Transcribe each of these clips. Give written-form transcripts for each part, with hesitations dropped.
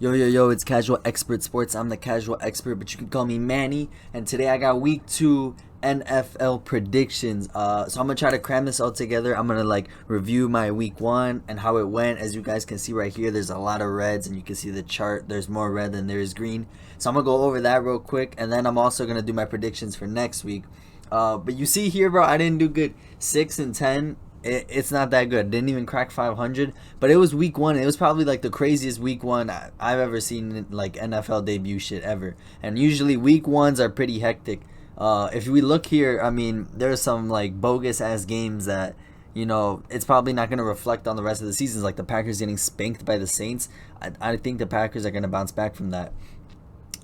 Yo, yo, yo, it's Casual Expert Sports. I'm the Casual Expert, but you can call me Manny. And today I got week 2 NFL predictions. So I'm going to try to cram this all together. I'm going to review my week 1 and how it went. As you guys can see right here, there's a lot of reds and you can see the chart. There's more red than there is green. So I'm going to go over that real quick. And then I'm also going to do my predictions for next week. But you see here, bro, I didn't do good. 6-10. It's not that good. Didn't even crack 500, but it was week 1. It was probably the craziest week 1 I've ever seen in NFL debut shit ever. And usually week 1s are pretty hectic. If we look here, I mean, there's some bogus ass games that it's probably not going to reflect on the rest of the seasons. Like the Packers getting spanked by the Saints. I think the Packers are going to bounce back from that.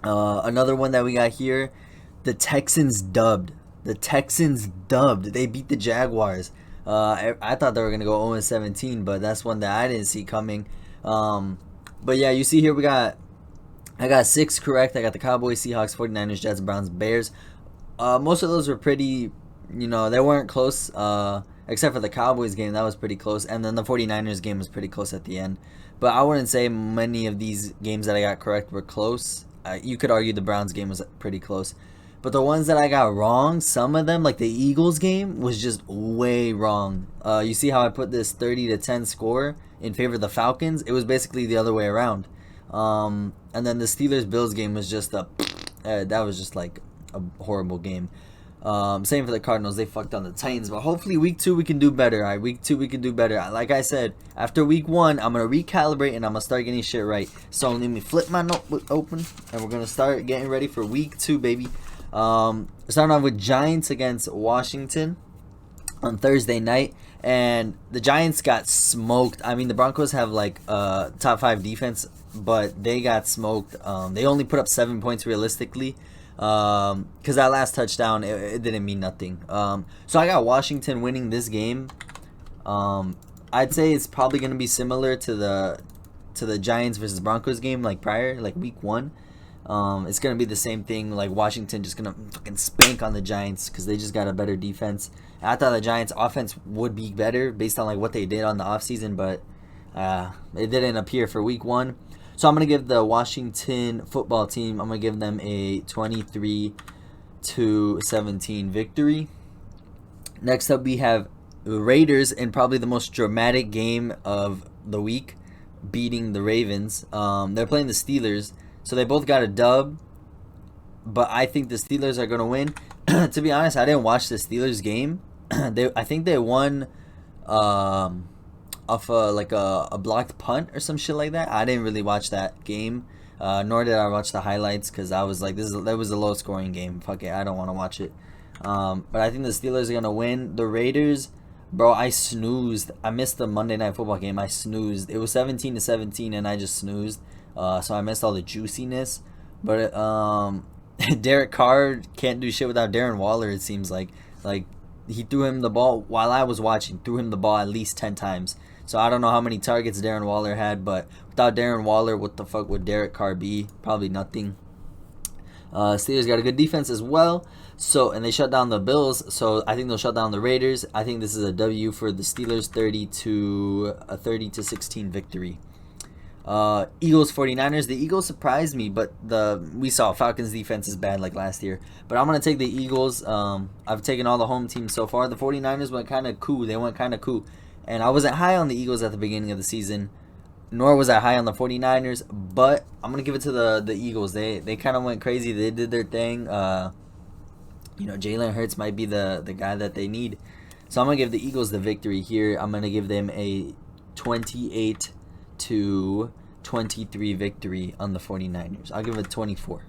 Another one that we got here, the Texans dubbed. They beat the Jaguars. I thought they were going to go 0-17, but that's one that I didn't see coming. But yeah, you see here I got 6 correct. I got the Cowboys, Seahawks, 49ers, Jets, Browns, Bears. Most of those were pretty, they weren't close, except for the Cowboys game. That was pretty close. And then the 49ers game was pretty close at the end. But I wouldn't say many of these games that I got correct were close. You could argue the Browns game was pretty close. But the ones that I got wrong, some of them, like the Eagles game, was just way wrong. You see how I put this 30-10 score in favor of the Falcons? It was basically the other way around. And then the Steelers-Bills game was just that was just a horrible game. Same for the Cardinals. They fucked on the Titans. But hopefully week 2 we can do better. All right, week 2 we can do better. Like I said, after week 1, I'm going to recalibrate and I'm going to start getting shit right. So let me flip my notebook open and we're going to start getting ready for week 2, baby. Starting off with Giants against Washington on Thursday night, and the Giants got smoked. I mean, the Broncos have top 5 defense, but they got smoked. They only put up 7 points realistically, because that last touchdown it didn't mean nothing. So I got Washington winning this game. I'd say it's probably gonna be similar to the Giants versus Broncos game prior, week 1. It's going to be the same thing. Washington just going to fucking spank on the Giants because they just got a better defense. And I thought the Giants offense would be better based on what they did on the offseason, but it didn't appear for week 1. So I'm going to give the Washington football team, I'm going to give them a 23-17 victory. Next up we have the Raiders in probably the most dramatic game of the week, beating the Ravens. They're playing the Steelers. So they both got a dub, but I think the Steelers are going to win. To be honest, I didn't watch the Steelers game. I think they won off a blocked punt or some shit like that. I didn't really watch that game, nor did I watch the highlights because I was like, that was a low scoring game. Fuck it, I don't want to watch it. But I think the Steelers are going to win. The Raiders, bro, I snoozed. I missed the Monday Night Football game. I snoozed. It was 17-17 and I just snoozed. So I missed all the juiciness. But Derek Carr can't do shit without Darren Waller, it seems like. He threw him the ball while I was watching, threw him the ball at least 10 times. So I don't know how many targets Darren Waller had, but without Darren Waller, what the fuck would Derek Carr be? Probably nothing. Steelers got a good defense as well. And they shut down the Bills, so I think they'll shut down the Raiders. I think this is a W for the Steelers, 30-16 victory. Eagles 49ers. The Eagles surprised me, but we saw Falcons defense is bad like last year. But I'm going to take the Eagles. I've taken all the home teams so far. The 49ers went kind of cool. They went kind of cool. And I wasn't high on the Eagles at the beginning of the season, nor was I high on the 49ers, but I'm going to give it to the Eagles. They kind of went crazy. They did their thing. Jalen Hurts might be the guy that they need. So I'm going to give the Eagles the victory here. I'm going to give them a 28-23 victory on the 49ers. I'll give it 24.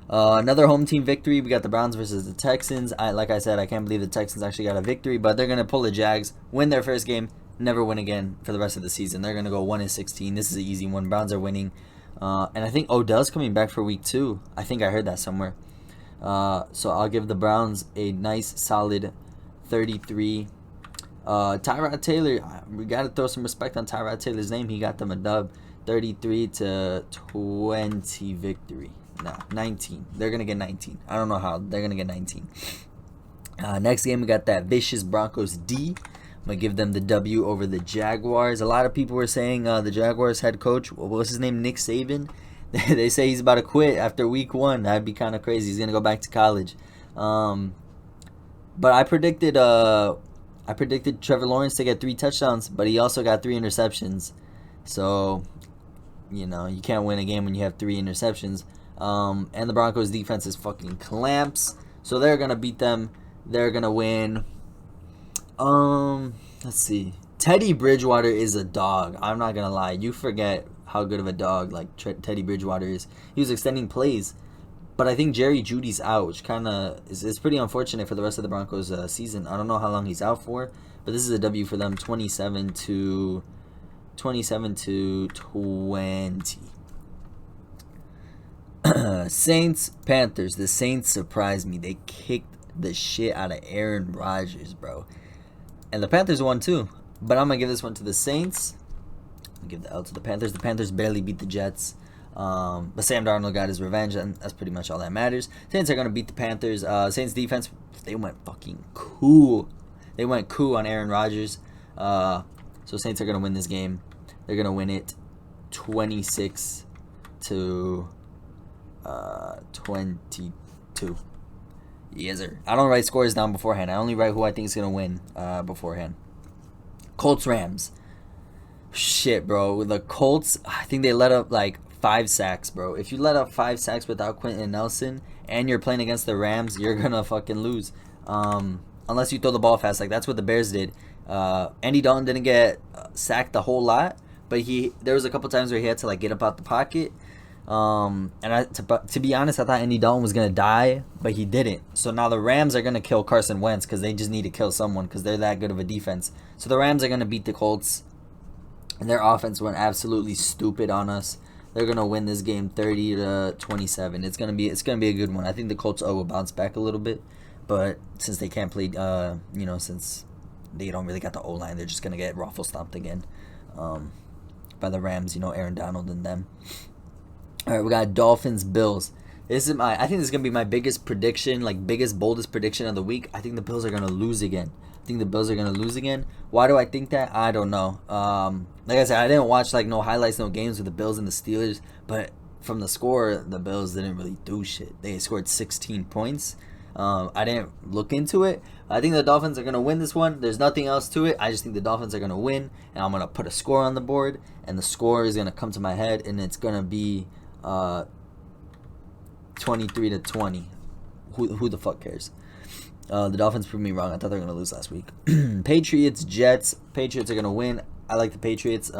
Another home team victory. We got the Browns versus the Texans. Like I said, I can't believe the Texans actually got a victory, but they're going to pull the Jags, win their first game, never win again for the rest of the season. They're going to go 1-16. This is an easy one. Browns are winning. And I think Odell's coming back for week 2. I think I heard that somewhere. So I'll give the Browns a nice solid 33. Tyrod Taylor, we got to throw some respect on Tyrod Taylor's name. He got them a dub, 33-20 victory. No, 19. They're going to get 19. I don't know how. They're going to get 19. Next game, we got that vicious Broncos D I'm going to give them the W over the Jaguars. A lot of people were saying the Jaguars head coach, what was his name, Nick Saban? They say he's about to quit after week 1. That'd be kind of crazy. He's going to go back to college. But I predicted Trevor Lawrence to get 3 touchdowns, but he also got 3 interceptions. So, you can't win a game when you have 3 interceptions. And the Broncos defense is fucking clamps. So they're going to beat them. They're going to win. Let's see. Teddy Bridgewater is a dog. I'm not going to lie. You forget how good of a dog Teddy Bridgewater is. He was extending plays. But I think Jerry Jeudy's out, which kind of is pretty unfortunate for the rest of the Broncos season. I don't know how long he's out for, but this is a W for them, 27 to 20. Saints, Panthers. The Saints surprised me. They kicked the shit out of Aaron Rodgers, bro. And the Panthers won too. But I'm going to give this one to the Saints. I'll give the L to the Panthers. The Panthers barely beat the Jets. But Sam Darnold got his revenge, and that's pretty much all that matters. Saints are going to beat the Panthers. Saints defense, they went fucking cool. They went cool on Aaron Rodgers. So Saints are going to win this game. They're going to win it 26 to 22. Yes, sir. I don't write scores down beforehand. I only write who I think is going to win beforehand. Colts, Rams. Shit, bro. The Colts, I think they let up 5 sacks, bro. If you let up 5 sacks without Quentin Nelson and you're playing against the Rams, you're going to fucking lose. Unless you throw the ball fast. Like, that's what the Bears did. Andy Dalton didn't get sacked a whole lot, but there was a couple times where he had to, get up out the pocket. And to be honest, I thought Andy Dalton was going to die, but he didn't. So now the Rams are going to kill Carson Wentz because they just need to kill someone because they're that good of a defense. So the Rams are going to beat the Colts. And their offense went absolutely stupid on us. They're gonna win this game 30 to 27. It's gonna be a good one. I think the Colts will bounce back a little bit, but since they can't play, since they don't really got the O line, they're just gonna get raffle stomped again, by the Rams. Aaron Donald and them. All right, we got Dolphins Bills. I think this is gonna be my biggest prediction, boldest prediction of the week. I think the Bills are gonna lose again. Why do I think that? I don't know. Like I said, I didn't watch no highlights, no games with the Bills and the Steelers, but from the score, the Bills didn't really do shit. They scored 16 points. I didn't look into it. I think the Dolphins are gonna win this one. There's nothing else to it. I just think the Dolphins are gonna win, and I'm gonna put a score on the board, and the score is gonna come to my head, and it's gonna be 23 to 20. Who the fuck cares? The Dolphins proved me wrong. I thought they were going to lose last week. Patriots, Jets. Patriots are going to win. I like the Patriots.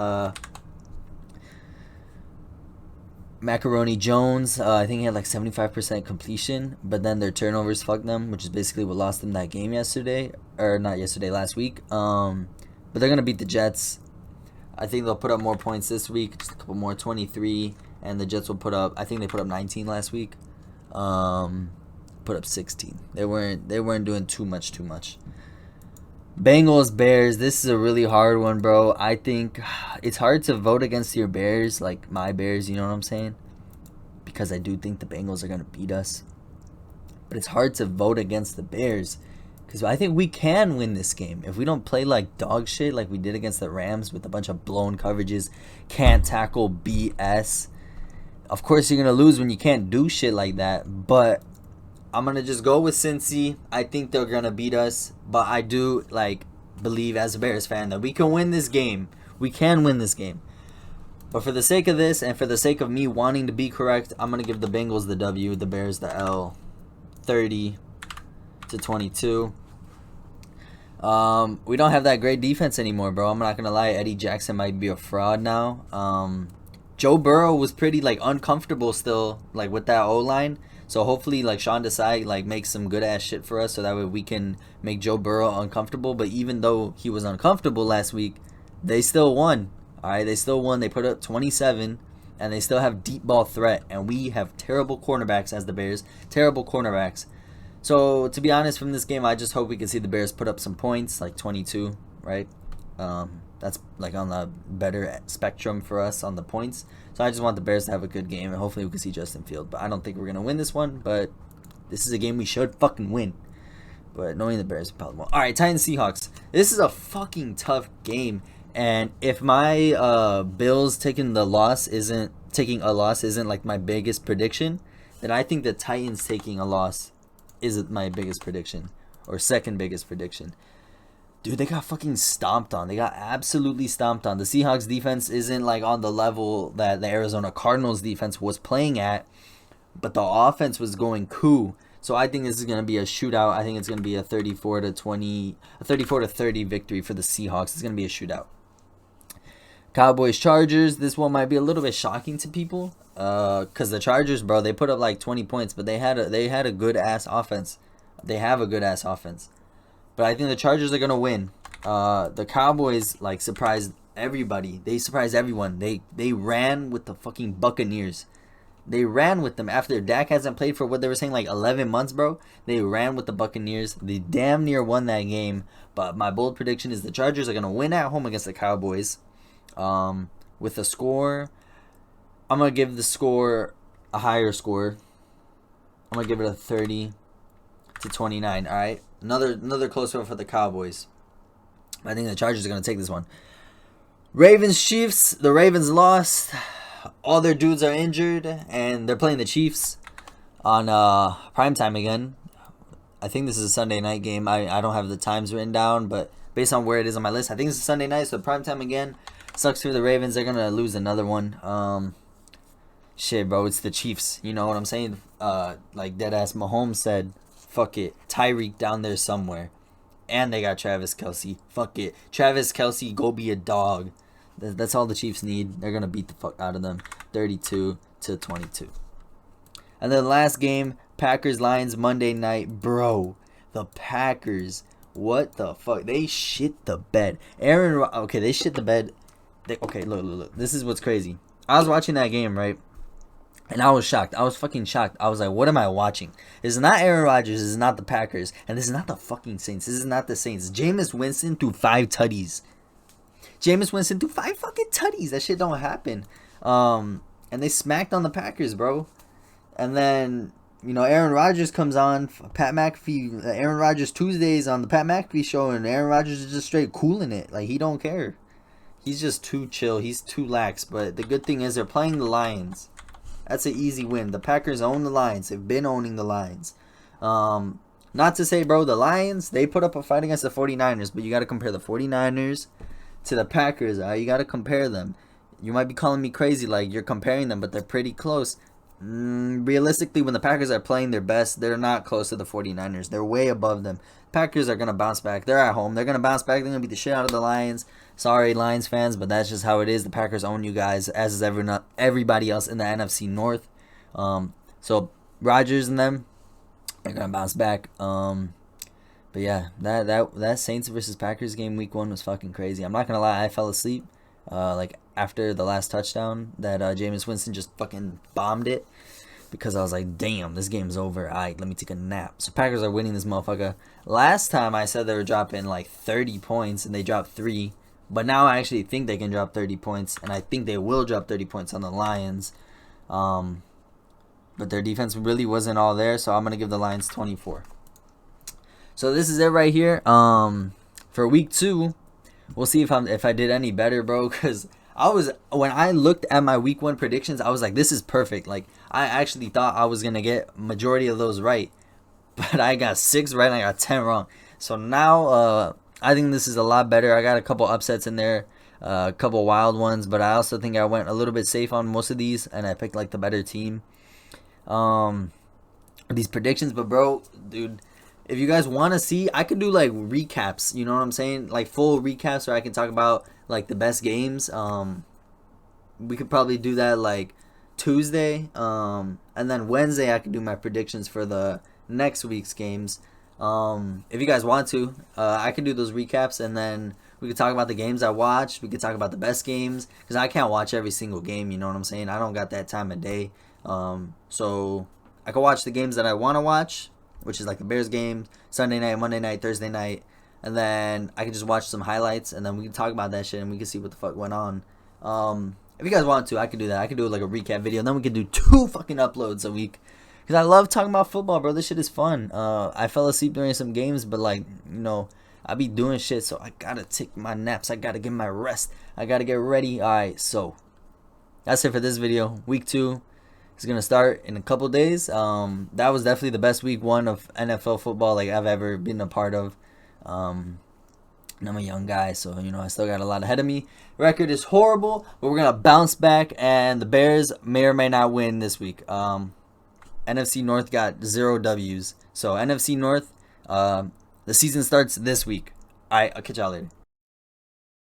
Macaroni Jones, I think he had 75% completion, but then their turnovers fucked them, which is basically what lost them that game last week. But they're going to beat the Jets. I think they'll put up more points this week, just a couple more, 23, and the Jets will put up, I think they put up 19 last week. Put up 16. They weren't doing too much. Bengals Bears. This is a really hard one, bro. I think it's hard to vote against your Bears, my Bears. You know what I'm saying? Because I do think the Bengals are gonna beat us. But it's hard to vote against the Bears because I think we can win this game if we don't play like dog shit like we did against the Rams with a bunch of blown coverages, can't tackle BS. Of course, you're gonna lose when you can't do shit like that, but I'm going to just go with Cincy. I think they're going to beat us. But I do, believe as a Bears fan that we can win this game. We can win this game. But for the sake of this and for the sake of me wanting to be correct, I'm going to give the Bengals the W, the Bears the L. 30 to 22. We don't have that great defense anymore, bro. I'm not going to lie. Eddie Jackson might be a fraud now. Joe Burrow was pretty, uncomfortable still, with that O-line. So hopefully, Sean Desai, makes some good-ass shit for us so that way we can make Joe Burrow uncomfortable. But even though he was uncomfortable last week, they still won. All right, they still won. They put up 27, and they still have deep ball threat. And we have terrible cornerbacks as the Bears. Terrible cornerbacks. So, to be honest, from this game, I just hope we can see the Bears put up some points, 22, right? That's, on the better spectrum for us on the points. So I just want the Bears to have a good game, and hopefully we can see Justin Fields. But I don't think we're going to win this one, but this is a game we should fucking win. But knowing the Bears probably won't. All right, Titans Seahawks. This is a fucking tough game. And if my Bills taking a loss isn't like my biggest prediction, then I think the Titans taking a loss is my biggest prediction or second biggest prediction. Dude, they got fucking stomped on. They got absolutely stomped on. The Seahawks defense isn't like on the level that the Arizona Cardinals defense was playing at, but the offense was going coup. So I think this is going to be a shootout. I think it's going to be a 34-30 victory for the Seahawks. It's going to be a shootout. Cowboys Chargers. This one might be a little bit shocking to people, cuz the Chargers, bro, they put up like 20 points, but they had a good ass offense. They have a good ass offense. But I think the Chargers are going to win. The Cowboys like surprised everybody. They surprised everyone. They ran with the fucking Buccaneers. They ran with them after Dak hasn't played for what they were saying like 11 months, bro. They ran with the Buccaneers. They damn near won that game. But my bold prediction is the Chargers are going to win at home against the Cowboys. With a score, I'm going to give the score a higher score. I'm going to give it a 30-29, all right? Another close one for the Cowboys. I think the Chargers are going to take this one. Ravens Chiefs. The Ravens lost. All their dudes are injured, and they're playing the Chiefs on primetime again. I think this is a Sunday night game. I don't have the times written down, but based on where it is on my list, I think it's a Sunday night, so primetime again. Sucks for the Ravens. They're going to lose another one. Shit, bro, it's the Chiefs. You know what I'm saying? Like deadass Mahomes said, fuck it. Tyreek down there somewhere. And they got Travis Kelce. Fuck it. Travis Kelce, go be a dog. That's all the Chiefs need. They're going to beat the fuck out of them. 32-22. And then last game, Packers-Lions Monday night. Bro, the Packers, what the fuck? They shit the bed. Okay, they shit the bed. Look. This is what's crazy. I was watching that game, right? And I was shocked. I was fucking shocked. I was like, what am I watching? This is not Aaron Rodgers. This is not the Packers. And this is not the fucking Saints. This is not the Saints. Jameis Winston threw 5 tutties. Jameis Winston threw 5 fucking tutties. That shit don't happen. And they smacked on the Packers, bro. And then, Aaron Rodgers comes on. Pat McAfee, Aaron Rodgers Tuesdays on the Pat McAfee show. And Aaron Rodgers is just straight cooling it. Like, he don't care. He's just too chill. He's too lax. But the good thing is they're playing the Lions. That's an easy win. The Packers own the Lions. They've been owning the Lions. Not to say, bro, the Lions, they put up a fight against the 49ers. But you got to compare the 49ers to the Packers. You got to compare them. You might be calling me crazy like you're comparing them, but they're pretty close. Realistically, when the Packers are playing their best, they're not close to the 49ers. They're way above them. Packers are going to bounce back. They're at home. They're going to bounce back. They're going to beat the shit out of the Lions. Sorry, Lions fans, but that's just how it is. The Packers own you guys, as is everybody else in the NFC North. So Rodgers and them, they're going to bounce back. But yeah, that Saints versus Packers game week 1 was fucking crazy. I'm not going to lie, I fell asleep. After the last touchdown that Jameis Winston just fucking bombed it. Because I was like, damn, this game's over. Alright, let me take a nap. So Packers are winning this motherfucker. Last time I said they were dropping like 30 points and they dropped 3. But now I actually think they can drop 30 points. And I think they will drop 30 points on the Lions. But their defense really wasn't all there. So I'm going to give the Lions 24. So this is it right here. For week 2, we'll see if I did any better, bro. Because when I looked at my week 1 predictions, I was like, this is perfect. Like, I actually thought I was going to get majority of those right. But I got 6 right and I got 10 wrong. So now I think this is a lot better. I got a couple upsets in there, a couple wild ones. But I also think I went a little bit safe on most of these. And I picked like the better team. These predictions. But bro, dude, if you guys want to see, I could do like recaps. You know what I'm saying? Like full recaps where I can talk about like the best games. We could probably do that like Tuesday, and then Wednesday I could do my predictions for the next week's games. If you guys want to, I could do those recaps, and then we could talk about the games I watched. We could talk about the best games, because I can't watch every single game. You know what I'm saying? I don't got that time of day. So I could watch the games that I want to watch, which is like the Bears game, Sunday night, Monday night, Thursday night. And then I can just watch some highlights, and then we can talk about that shit, and we can see what the fuck went on. If you guys want to, I could do that. I could do like a recap video, and then we could do 2 fucking uploads a week. because I love talking about football, bro. This shit is fun. I fell asleep during some games, but like, I be doing shit, so I gotta take my naps. I gotta get my rest. I gotta get ready. All right, so that's it for this video. Week 2 is gonna start in a couple days. That was definitely the best week 1 of NFL football like I've ever been a part of. And I'm a young guy, so I still got a lot ahead of me. Record is horrible, but we're gonna bounce back, and the Bears may or may not win this week. NFC North got 0 W's, so NFC North, the season starts this week. All right, I'll catch y'all later.